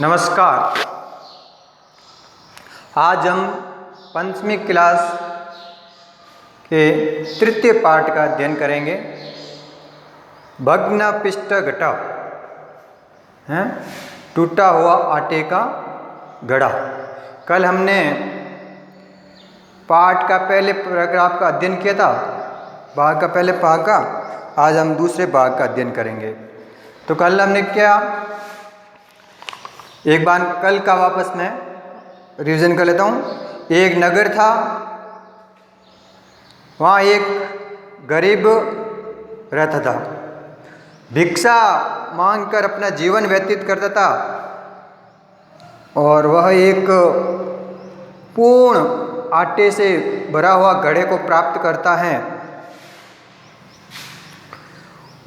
नमस्कार। आज हम पंचमी क्लास के तृतीय पाठ का अध्ययन करेंगे। भग्न पिष्ट घटा है, टूटा हुआ आटे का घड़ा। कल हमने पाठ का पहले पैराग्राफ का अध्ययन किया था, भाग का पहले भाग का। आज हम दूसरे भाग का अध्ययन करेंगे। तो कल हमने क्या, एक बार कल का वापस मैं रिवीजन कर लेता हूँ। एक नगर था, वहाँ एक गरीब रहता था, भिक्षा मांगकर अपना जीवन व्यतीत करता था और वह एक पूर्ण आटे से भरा हुआ घड़े को प्राप्त करता है।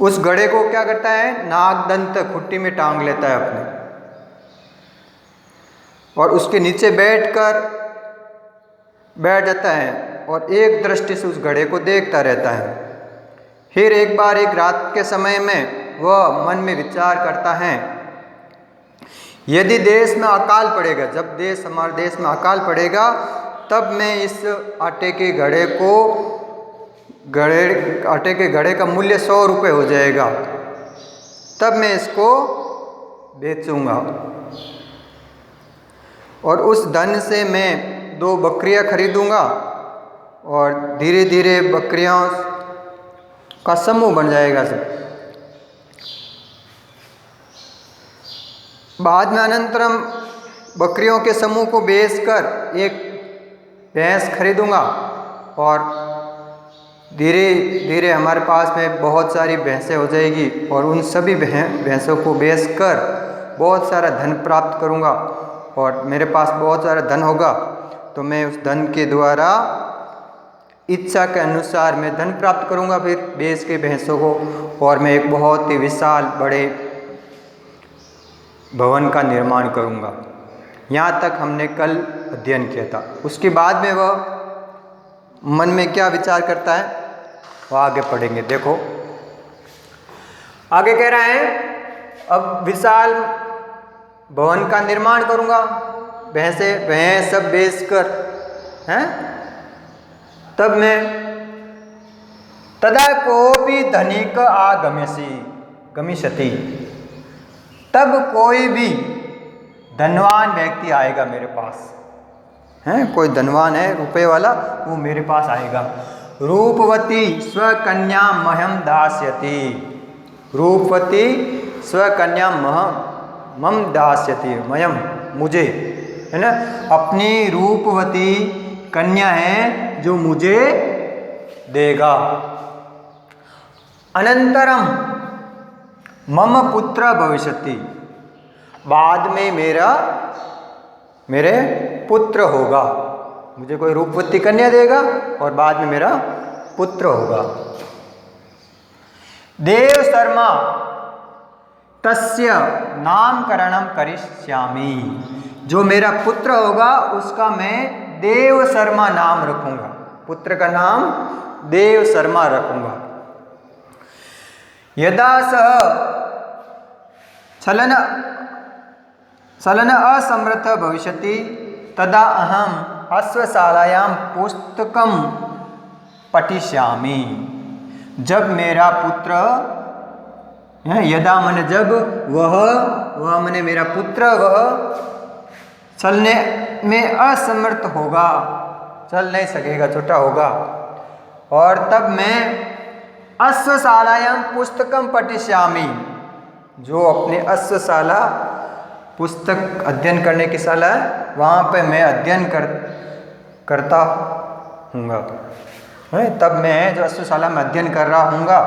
उस घड़े को क्या करता है, नागदंत खुट्टी में टांग लेता है अपने, और उसके नीचे बैठ जाता है और एक दृष्टि से उस घड़े को देखता रहता है। फिर एक बार एक रात के समय में वह मन में विचार करता है, यदि देश में अकाल पड़ेगा, जब हमारे देश में अकाल पड़ेगा, तब मैं इस आटे के घड़े का मूल्य 100 रुपये हो जाएगा, तब मैं इसको बेचूंगा और उस धन से मैं 2 बकरियां खरीदूंगा और धीरे धीरे बकरियों का समूह बन जाएगा सब। बाद में अनंतरम बकरियों के समूह को बेचकर एक भैंस खरीदूंगा और धीरे धीरे हमारे पास में बहुत सारी भैंसें हो जाएगी और उन सभी भैंसों को बेचकर बहुत सारा धन प्राप्त करूंगा और मेरे पास बहुत सारा धन होगा तो मैं उस धन के द्वारा इच्छा के अनुसार मैं धन प्राप्त करूंगा, फिर बेच के भैंसों को, और मैं एक बहुत ही विशाल बड़े भवन का निर्माण करूंगा। यहाँ तक हमने कल अध्ययन किया था। उसके बाद में वह मन में क्या विचार करता है, वह आगे पढ़ेंगे। देखो आगे कह रहा है, अब विशाल भवन का निर्माण करूंगा, भैंस सब बेचकर हैं, तब मैं तदा कोपि धनिक गमिष्यति, तब कोई भी धनवान व्यक्ति आएगा मेरे पास, हैं, कोई धनवान है रुपए वाला, वो मेरे पास आएगा। रूपवती स्वकन्या मह्यम दास्यति, रूपवती स्वकन्या मम दास्यति, मयम मुझे, है ना, अपनी रूपवती कन्या है जो मुझे देगा। अनंतरम मम पुत्र भविष्यति, बाद में मेरे पुत्र होगा, मुझे कोई रूपवती कन्या देगा और बाद में मेरा पुत्र होगा। देव शर्मा तस्य नामकरणम करिष्यामि, जो मेरा पुत्र होगा उसका मैं देव शर्मा नाम रखूंगा, पुत्र का नाम देव शर्मा रखूंगा। यदा सह चलन असमर्थ भविष्यति तदा अहम अश्वशालायां पुस्तकम पठिष्यामि, जब मेरा पुत्र, यदा मैंने जब वह मैंने मेरा पुत्र वह चलने में असमर्थ होगा, चल नहीं सकेगा, छोटा होगा, और तब मैं अश्वशालायां पुस्तकम पठिष्यामि, जो अपने अश्वशाला पुस्तक अध्ययन करने की शाला है, वहाँ पे मैं अध्ययन करता हूँगा, तब मैं जो अश्वशाला में अध्ययन कर रहा हूँगा,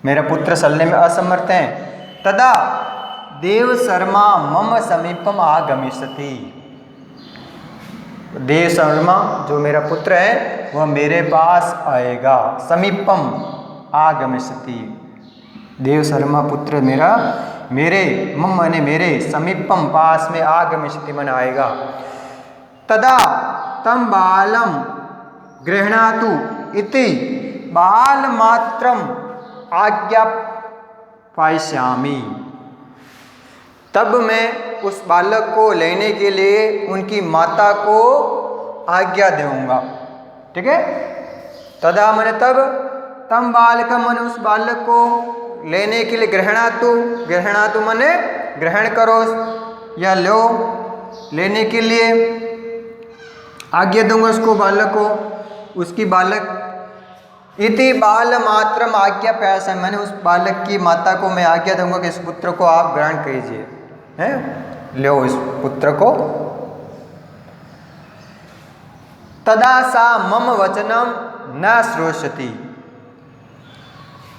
मेरा पुत्र चलने में असमर्थ है, तदा देव शर्मा मम समीपम आगमिष्यति, देव शर्मा जो मेरा पुत्र है वह मेरे पास आएगा। समीपम आगमिष्यति, देव शर्मा पुत्र मेरे मम माने मेरे, समीपम पास में, आगमिष्यति मन आएगा। तदा तम बालम गृह्णातु इति बाल मात्रम आज्ञा पायिष्यामि, तब मैं उस बालक को लेने के लिए उनकी माता को आज्ञा दूंगा। ठीक है, तदा मैंने तब, तम बालक मैंने उस बालक को लेने के लिए ग्रहणातु मैंने ग्रहण करो या लो, लेने के लिए आज्ञा दूंगा उसको, बालक को, उसकी बालक इति बाल मात्रम आज्ञा प्यासा, मैंने उस बालक की माता को मैं आज्ञा दूंगा कि इस पुत्र को आप ग्रहण कीजिए, हैं, लो इस पुत्र को। तदा सा मम वचनम न श्रोष्यति,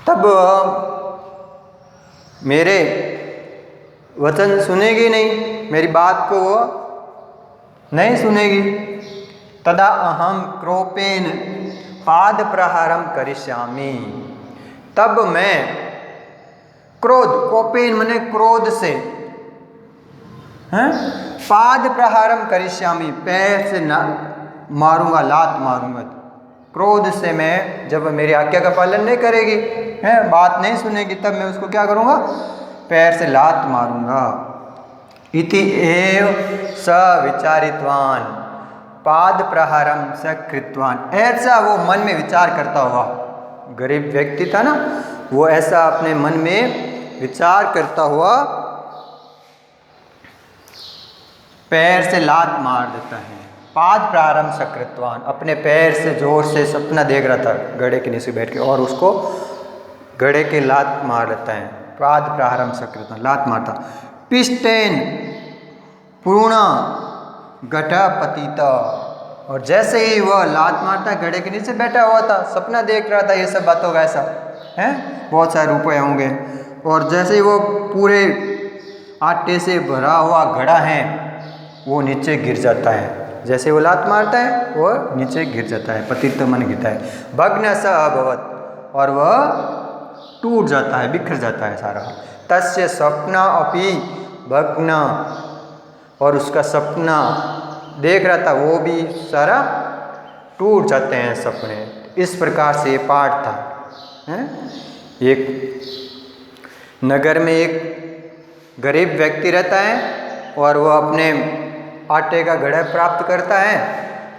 तब मेरे वचन सुनेगी नहीं, मेरी बात को वो नहीं सुनेगी। तदा अहम क्रोपेन पाद प्रहारम करिष्यामि, तब मैं क्रोध, कोपेन मने क्रोध से, हैं, पाद प्रहारम करिष्यामि, पैर से ना मारूंगा, लात मारूंगा। क्रोध से मैं, जब मेरी आज्ञा का पालन नहीं करेगी, हैं, बात नहीं सुनेगी, तब मैं उसको क्या करूंगा, पैर से लात मारूंगा। इति एव स विचारितवान पाद प्रहारम स कृतवान, ऐसा वो मन में विचार करता हुआ, गरीब व्यक्ति था ना, वो ऐसा अपने मन में विचार करता हुआ पैर से लात मार देता है। पाद प्रारंभ स कृतवान, अपने पैर से जोर से सपना देख रहा था घड़े के नीचे बैठ के, और उसको घड़े के लात मार देता है। पाद प्रारंभ स कृतवान, लात मारता। पिष्टेन पूर्ण घटा पतिता, और जैसे ही वह लात मारता, घड़े के नीचे बैठा हुआ था, सपना देख रहा था ये सब बातों का, ऐसा है, बहुत सारे रुपए होंगे, और जैसे ही वो पूरे आटे से भरा हुआ घड़ा है वो नीचे गिर जाता है, जैसे वो लात मारता है वो नीचे गिर जाता है, पतित मन गिरता है। भग्न स अभवत, और वह टूट जाता है, बिखर जाता है सारा। तस्य स्वप्न अपि भग्न, और उसका सपना देख रहा था वो भी सारा टूट जाते हैं सपने। इस प्रकार से ये पाठ था, हैं? एक नगर में एक गरीब व्यक्ति रहता है, और वह अपने आटे का घड़ा प्राप्त करता है,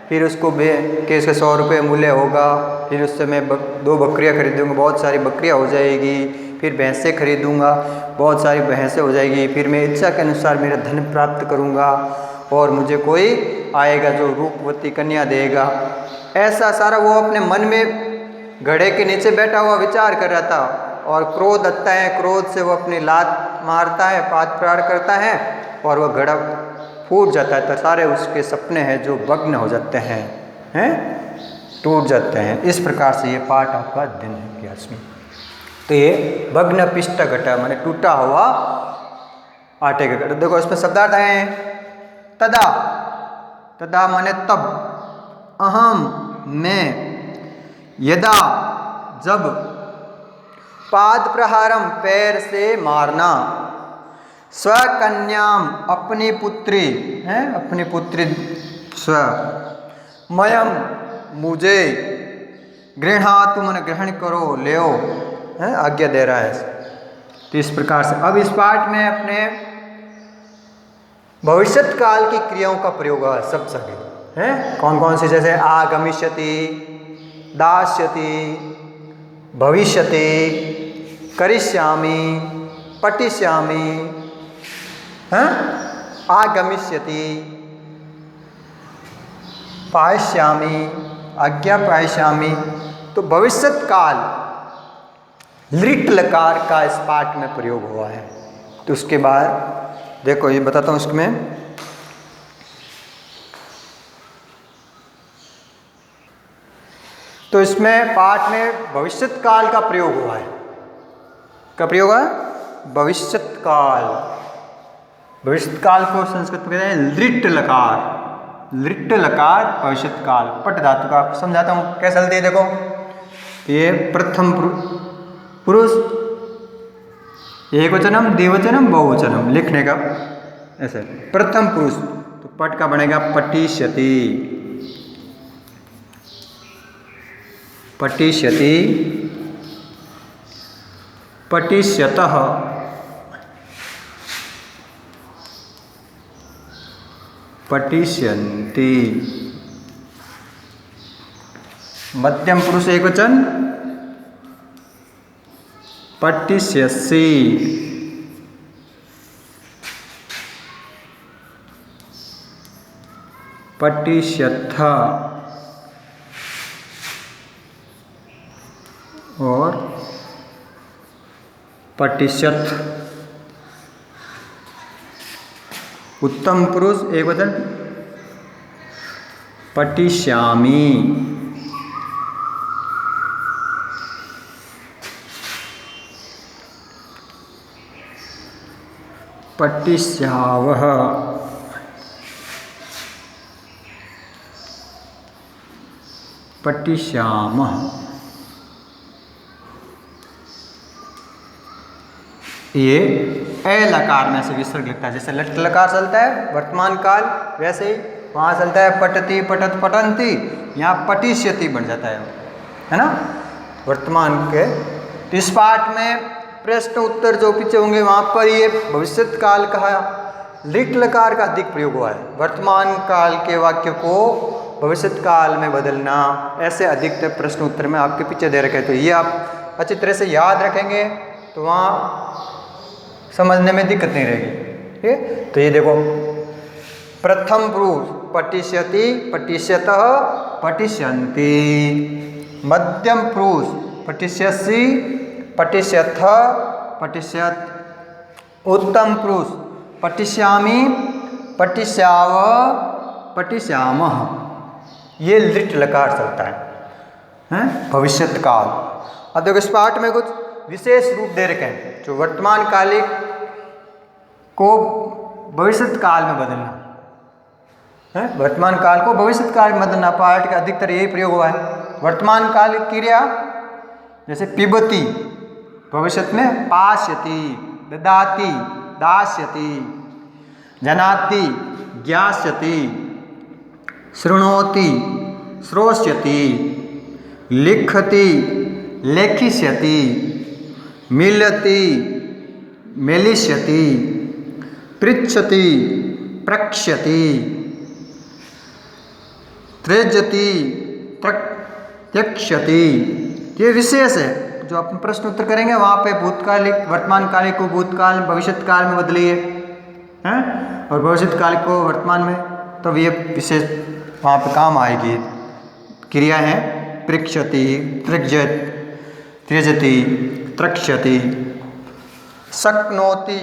फिर उसको कि इसके 100 रुपये मूल्य होगा, फिर उससे मैं 2 बकरियाँ खरीदूँगा, बहुत सारी बकरियाँ हो जाएगी, फिर भैंसें खरीदूँगा, बहुत सारी भैंसें हो जाएगी, फिर मैं इच्छा के अनुसार मेरा धन प्राप्त करूँगा, और मुझे कोई आएगा जो रूपवती कन्या देगा। ऐसा सारा वो अपने मन में घड़े के नीचे बैठा हुआ विचार कर रहा था, और क्रोध आता है, क्रोध से वो अपनी लात मारता है, पाद प्रहार करता है, और वह घड़ा फूट जाता है, तो सारे उसके सपने हैं जो भग्न हो जाते हैं, टूट जाते हैं। इस प्रकार से ये पाठ आपका अध्ययन है इतिहास में। तो ये भग्न पिष्ट घटा माने टूटा हुआ आटे का घड़ा। देखो इसमें शब्दार्थ आए हैं, तदा, तदा माने तब, अहम मैं, यदा जब, पाद प्रहारम पैर से मारना, स्वकन्याम अपनी पुत्री, हैं, अपनी पुत्री स्व, मयम मुझे, गृहातु मन ग्रहण करो, ले, आज्ञा दे रहा है। तो इस प्रकार से अब इस पाठ में अपने भविष्यत काल की क्रियाओं का प्रयोग है सब जगह, हैं, कौन कौन सी, जैसे आगमिष्यति, दास्यति, भविष्यति, करिष्यामि, पठिष्यामि, हैं, आगमिष्यति, पायिष्यामि, आज्ञा पायिष्यामि। तो भविष्यत काल लिट लकार का इस पाठ में प्रयोग हुआ है। तो उसके बाद देखो ये बताता हूँ इसमें, तो इसमें पाठ में भविष्यत काल का प्रयोग हुआ है। क्या प्रयोग है? भविष्यत काल। भविष्यत काल को संस्कृत में कहते हैं लिट लकार। लिट लकार भविष्यत काल। पट धातु का आपको समझाता हूँ कैसे चलती है। देखो ये प्रथम पुरुष, एकवचनम, द्विवचनम, बहुवचनम लिखने का ऐसे। प्रथम पुरुष तो पट का बनेगा पटिष्यति, पटिष्यति, पटिष्यतः, पठिष्यन्ति। मध्यम पुरुष एकवचन पठिष्यसि। पठिष्यथ और पठिष्यथ। उत्तम पुरुष एकवचन पठिष्यामि। पठिष्यावः। पठिष्यामः। ये ए लकार में से विसर्ग लगता है। जैसे लट लकार चलता है वर्तमान काल, वैसे ही वहाँ चलता है पठति पठत पठन्ति, यहाँ पठिष्यति बन जाता है ना वर्तमान के। इस पाठ में प्रश्न उत्तर जो पीछे होंगे वहाँ पर ये भविष्यत काल का लिट लकार का अधिक प्रयोग हुआ है। वर्तमान काल के वाक्य को भविष्यत काल में बदलना, ऐसे अधिकतर प्रश्न उत्तर में आपके पीछे दे रखे हैं। तो ये आप अच्छी तरह से याद रखेंगे तो वहाँ समझने में दिक्कत नहीं रहेगी। ठीक है, तो ये देखो प्रथम पुरुष पठिष्यति, पठिष्यतः, पठिष्यन्ति। मध्यम पुरुष पठिष्यसि, पठिष्यथ, पठिष्यत्। उत्तम पुरुष पठिष्यामि, पठिष्याव, पठिष्यामः। ये लिट लकार चलता है भविष्यत काल। अब देखो इस पाठ में कुछ विशेष रूप दे रखे हैं जो वर्तमान कालिक को भविष्यत काल में बदलना है। वर्तमान काल को भविष्यत काल में बदलना पाठ का अधिकतर यही प्रयोग हुआ है। वर्तमान काल क्रिया जैसे पिबती, भविष्यत में पास्यति, ददाति, दास्यति, जनाति, ज्ञास्यति, शृणोति, श्रोष्यति, लिखति, लेखिष्यति, मिलति, मेलिष्यति, पृच्छति, प्रक्ष्यति, त्यजति, त्यक्ष्यति। ये विशेष है जो अपन प्रश्न उत्तर करेंगे वहाँ पे भूतकालिक वर्तमान कालिक को भूतकाल भविष्यत काल में बदलिए हैं और भविष्यत काल को वर्तमान में, तब ये विशेष वहाँ पे काम आएगी। क्रिया है पृच्छति, त्यजति, त्रक्ष्यति, शक्नोति,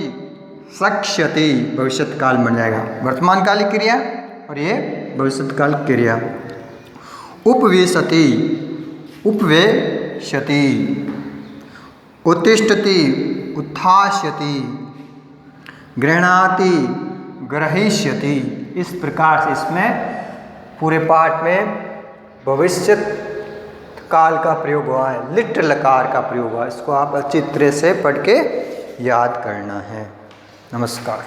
शक्ष्यति, भविष्यत काल बन जाएगा वर्तमान कालिक क्रिया और ये भविष्यत काल क्रिया। उपवेशति, उपवेशति, उत्तिष्ठति, उत्थास्यति, गृह्णाति, ग्रहीष्यति। इस प्रकार से इसमें पूरे पाठ में भविष्यत काल का प्रयोग हुआ है, लिट लकार का प्रयोग हुआ है। इसको आप अच्छी तरह से पढ़ के याद करना है। नमस्कार।